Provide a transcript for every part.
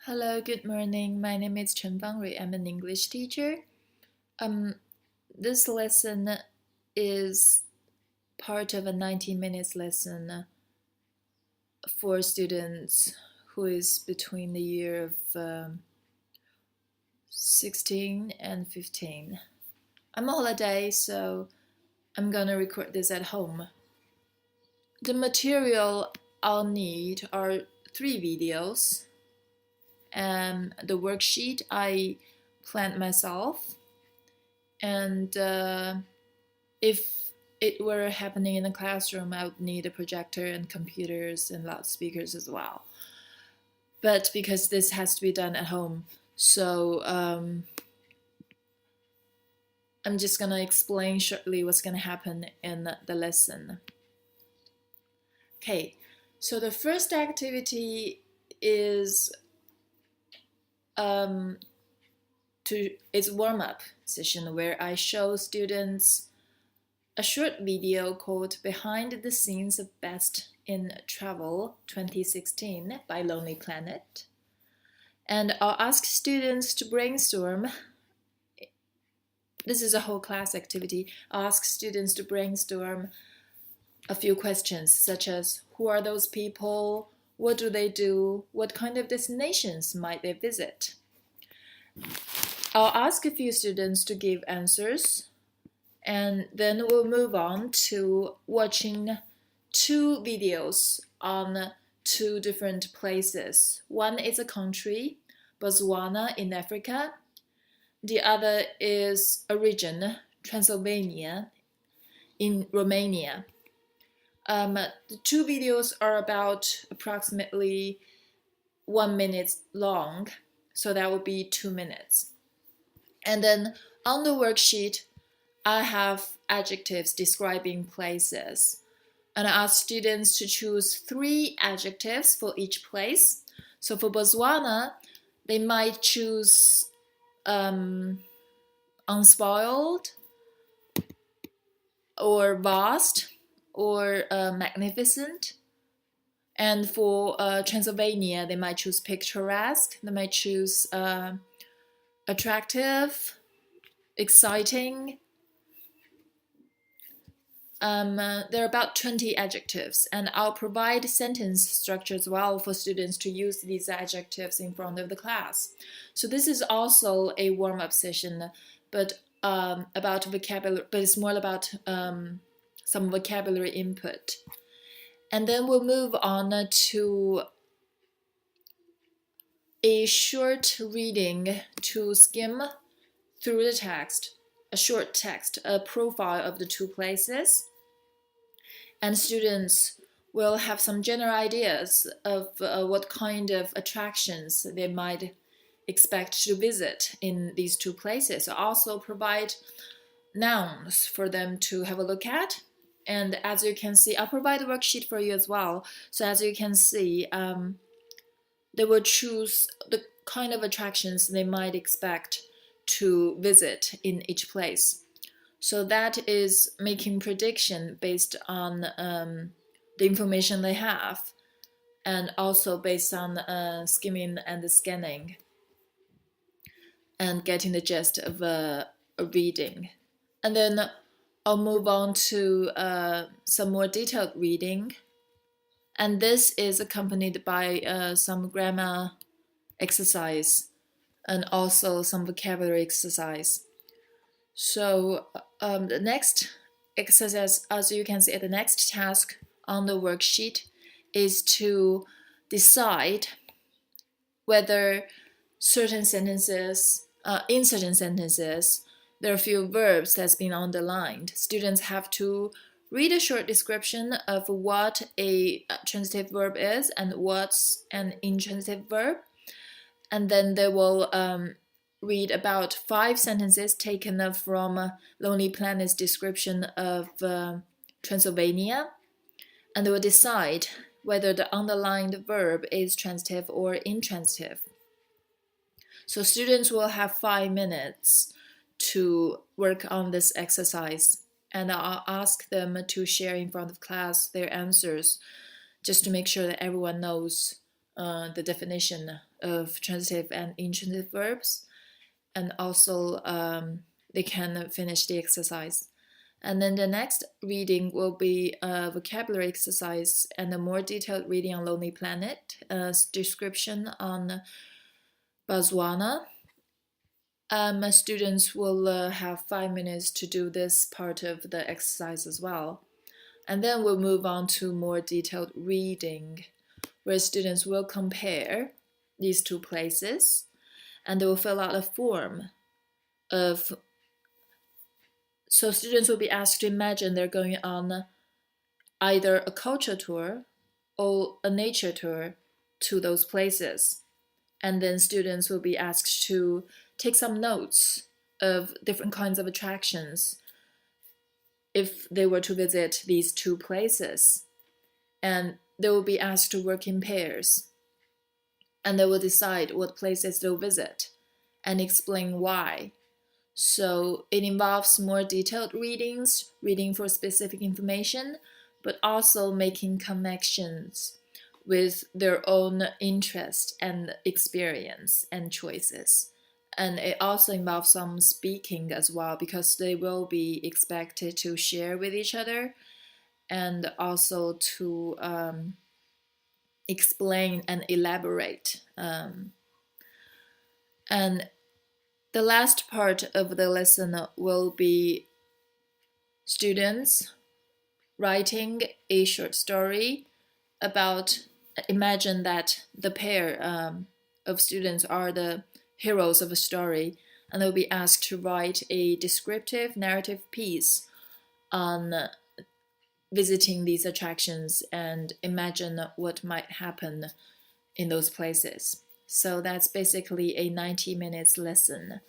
Hello, good morning. My name is Chen Fangrui. I'm an English teacher. Um, this lesson is part of a 90 minutes lesson for students who is between the year of 16 and 15. I'm on holiday, so I'm gonna record this at home. The material I'll need are 3 videos and the worksheet I planned myself. And if it were happening in a classroom, I would need a projector and computers and loudspeakers as well. But because this has to be done at home, so I'm just gonna explain shortly what's gonna happen in the lesson. Okay, so the first activity is it's warm-up session where I show students a short video called Behind the Scenes of Best in Travel 2016 by Lonely Planet. And I'll ask students to brainstorm. This is a whole class activity. I'll ask students to brainstorm a few questions such as who are those people? What do they do? What kind of destinations might they visit? I'll ask a few students to give answers, and then we'll move on to watching 2 videos on 2 different places. One is a country, Botswana in Africa. The other is a region, Transylvania in Romania. The 2 videos are about approximately 1 minute long, so that would be 2 minutes. And then on the worksheet, I have adjectives describing places. And I ask students to choose 3 adjectives for each place. So for Botswana, they might choose unspoiled, or vast, or magnificent. And for Transylvania, they might choose picturesque, they might choose attractive, exciting. There are about 20 adjectives, and I'll provide sentence structure as well for students to use these adjectives in front of the class. So this is also a warm-up session, but about vocabulary, but it's more about some vocabulary input. And then we'll move on to a short reading to skim through the text, a short text, a profile of the 2 places. And students will have some general ideas of what kind of attractions they might expect to visit in these 2 places. I'll also provide nouns for them to have a look at. And as you can see, I'll provide a worksheet for you as well. So as you can see, they will choose the kind of attractions they might expect to visit in each place. So that is making prediction based on the information they have, and also based on skimming and scanning and getting the gist of a reading. And then I'll move on to some more detailed reading. And this is accompanied by some grammar exercise and also some vocabulary exercise. So the next exercise, as you can see, the next task on the worksheet is to decide whether certain sentences, in certain sentences, there are a few verbs that's been underlined. Students have to read a short description of what a transitive verb is and what's an intransitive verb. And then they will read about 5 sentences taken from Lonely Planet's description of Transylvania. And they will decide whether the underlined verb is transitive or intransitive. So students will have 5 minutes to work on this exercise, and I'll ask them to share in front of class their answers just to make sure that everyone knows the definition of transitive and intransitive verbs, and also they can finish the exercise. And then the next reading will be a vocabulary exercise and a more detailed reading on Lonely Planet, a description on Botswana. Students will have 5 minutes to do this part of the exercise as well. And then we'll move on to more detailed reading, where students will compare these two places, and they will fill out a form of. So students will be asked to imagine they're going on either a culture tour or a nature tour to those places. And then students will be asked to take some notes of different kinds of attractions if they were to visit these two places. And they will be asked to work in pairs. And they will decide what places they'll visit and explain why. So it involves more detailed readings, reading for specific information, but also making connections with their own interest and experience and choices. And it also involves some speaking as well, because they will be expected to share with each other and also to explain and elaborate. And the last part of the lesson will be students writing a short story about, imagine that the pair of students are the heroes of a story, and they'll be asked to write a descriptive narrative piece on visiting these attractions and imagine what might happen in those places. So that's basically a 90 minutes lesson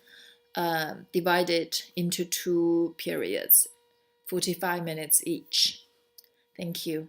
divided into two periods, 45 minutes each. Thank you.